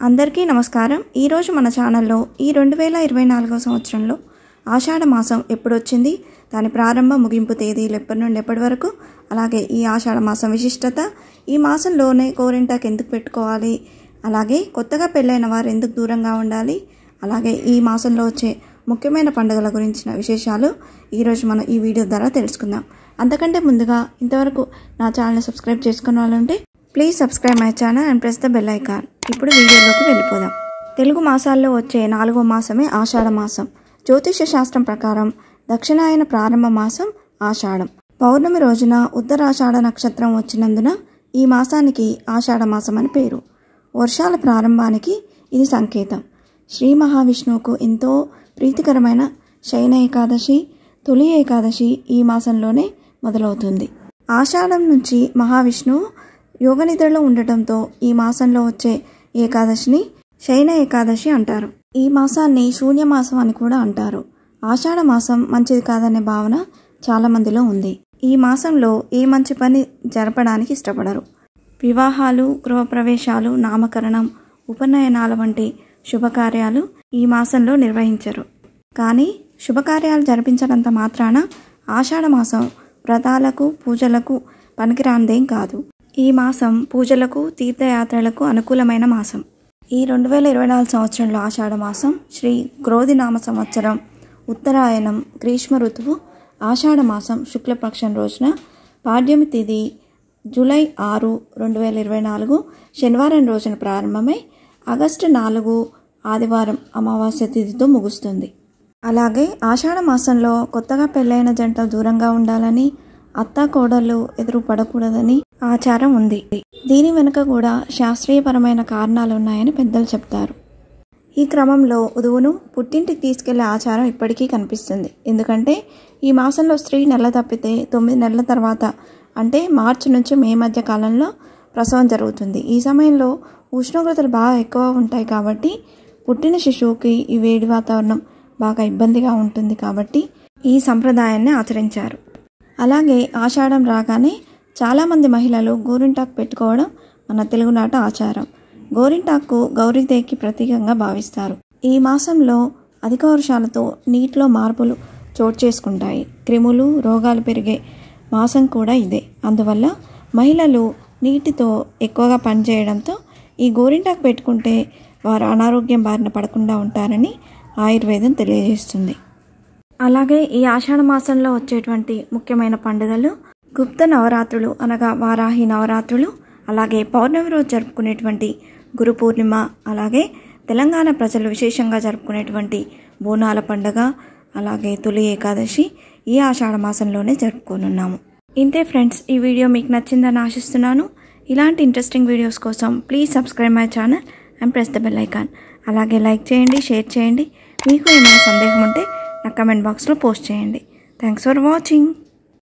అందరికీ నమస్కారం। ఈ రోజు మన ఛానల్లో ఈ 2024వ సంవత్సరంలో ఆషాఢ మాసం ఎప్పుడు వచ్చింది, దాని ప్రారంభ ముగింపు తేదీలు ఎప్పటి నుండి ఎప్పటి వరకు, అలాగే ఈ ఆషాఢ మాసం విశిష్టత, ఈ మాసంలోనే గోరింటాకు ఎందుకు పెట్టుకోవాలి, అలాగే కొత్తగా పెళ్ళైన వారు ఎందుకు దూరంగా ఉండాలి, అలాగే ఈ మాసంలో వచ్చే ముఖ్యమైన పండుగల గురించిన విశేషాలు ఈరోజు మనం ఈ వీడియో ద్వారా తెలుసుకుందాం। అంతకంటే ముందుగా ఇంతవరకు నా ఛానల్ని సబ్స్క్రైబ్ చేసుకున్న వాళ్ళంటే please subscribe my channel and press the bell icon. ఇప్పుడు వీడియోలోకి వెళ్ళిపోదాం। తెలుగు మాసాల్లో వచ్చే 4వ మాసమే ఆషాఢ మాసం। జ్యోతిష శాస్త్రం ప్రకారం దక్షిణాయన ప్రారంభ మాసం ఆషాఢం। పౌర్ణమి రోజున ఉత్తరాషాఢ నక్షత్రం వచ్చినందున ఈ మాసానికి ఆషాఢ మాసం అని పేరు। వర్షాల ప్రారంభానికి ఇది సంకేతం। శ్రీ మహావిష్ణువుకు ఎంతో ప్రీతికరమైన శయన ఏకాదశి, తొలి ఏకాదశి ఈ మాసంలోనే మొదలవుతుంది। ఆషాఢం నుంచి మహావిష్ణువు యోగనిద్రలో ఉండటంతో ఈ మాసంలో వచ్చే ఏకాదశిని శయన ఏకాదశి అంటారు। ఈ మాసాన్ని శూన్యమాసం అని కూడా అంటారు। ఆషాఢ మాసం మంచిది కాదనే భావన చాలా మందిలో ఉంది। ఈ మాసంలో ఏ మంచి పని జరపడానికి ఇష్టపడరు। వివాహాలు, గృహప్రవేశాలు, నామకరణం, ఉపనయనాల వంటి శుభకార్యాలు ఈ మాసంలో నిర్వహించరు। కానీ శుభకార్యాలు జరిపించడంత మాత్రాన ఆషాఢ మాసం వ్రతాలకు, పూజలకు పనికిరానిదేం కాదు। ఈ మాసం పూజలకు, తీర్థయాత్రలకు అనుకూలమైన మాసం। ఈ 2024 సంవత్సరంలో ఆషాఢ మాసం శ్రీ క్రోధినామ సంవత్సరం ఉత్తరాయణం గ్రీష్మ ఋతువు ఆషాఢ మాసం శుక్లపక్షం రోజున పాడ్యమి తిథి జూలై 6, 2024 శనివారం రోజున ప్రారంభమై ఆగస్టు 4 ఆదివారం అమావాస్య తిథితో ముగుస్తుంది। అలాగే ఆషాఢ మాసంలో కొత్తగా పెళ్ళైన జంట దూరంగా ఉండాలని, అత్తా కోడళ్ళు ఎదురు పడకూడదని ఆచారం ఉంది। దీని వెనుక కూడా శాస్త్రీయపరమైన కారణాలు ఉన్నాయని పెద్దలు చెప్తారు। ఈ క్రమంలో వధువును పుట్టింటికి తీసుకెళ్లే ఆచారం ఇప్పటికీ కనిపిస్తుంది। ఎందుకంటే ఈ మాసంలో స్త్రీ నెల తప్పితే 9 నెలల తర్వాత అంటే మార్చి నుంచి మే మధ్య కాలంలో ప్రసవం జరుగుతుంది। ఈ సమయంలో ఉష్ణోగ్రతలు బాగా ఎక్కువ ఉంటాయి కాబట్టి పుట్టిన శిశువుకి ఈ వేడి వాతావరణం బాగా ఇబ్బందిగా ఉంటుంది కాబట్టి ఈ సంప్రదాయాన్ని ఆచరించారు। అలాగే ఆషాఢం రాగానే చాలామంది మహిళలు గోరింటాకు పెట్టుకోవడం మన తెలుగునాట ఆచారం। గోరింటాకు గౌరీదేవికి ప్రతీకంగా భావిస్తారు। ఈ మాసంలో అధిక వర్షాలతో నీటిలో మార్పులు చోటు చేసుకుంటాయి। క్రిములు, రోగాలు పెరిగే మాసం కూడా ఇదే। అందువల్ల మహిళలు నీటితో ఎక్కువగా పనిచేయడంతో ఈ గోరింటాకు పెట్టుకుంటే వారు అనారోగ్యం బారిన పడకుండా ఉంటారని ఆయుర్వేదం తెలియజేస్తుంది। అలాగే ఈ ఆషాఢ మాసంలో వచ్చేటువంటి ముఖ్యమైన పండుగలు గుప్త నవరాత్రులు అనగా వారాహి నవరాత్రులు, అలాగే పౌర్ణమి రోజు జరుపుకునేటువంటి గురు పూర్ణిమ, అలాగే తెలంగాణ ప్రజలు విశేషంగా జరుపుకునేటువంటి బోనాల పండుగ, అలాగే తొలి ఏకాదశి ఈ ఆషాఢ మాసంలోనే జరుపుకోనున్నాము। ఇంతే ఫ్రెండ్స్, ఈ వీడియో మీకు నచ్చిందని ఆశిస్తున్నాను। ఇలాంటి ఇంట్రెస్టింగ్ వీడియోస్ కోసం please subscribe my channel and press the bell icon. అలాగే లైక్ చేయండి, షేర్ చేయండి। మీకు ఏమైనా సందేహం ఉంటే నా కమెంట్ బాక్స్లో పోస్ట్ చేయండి। Thanks for watching.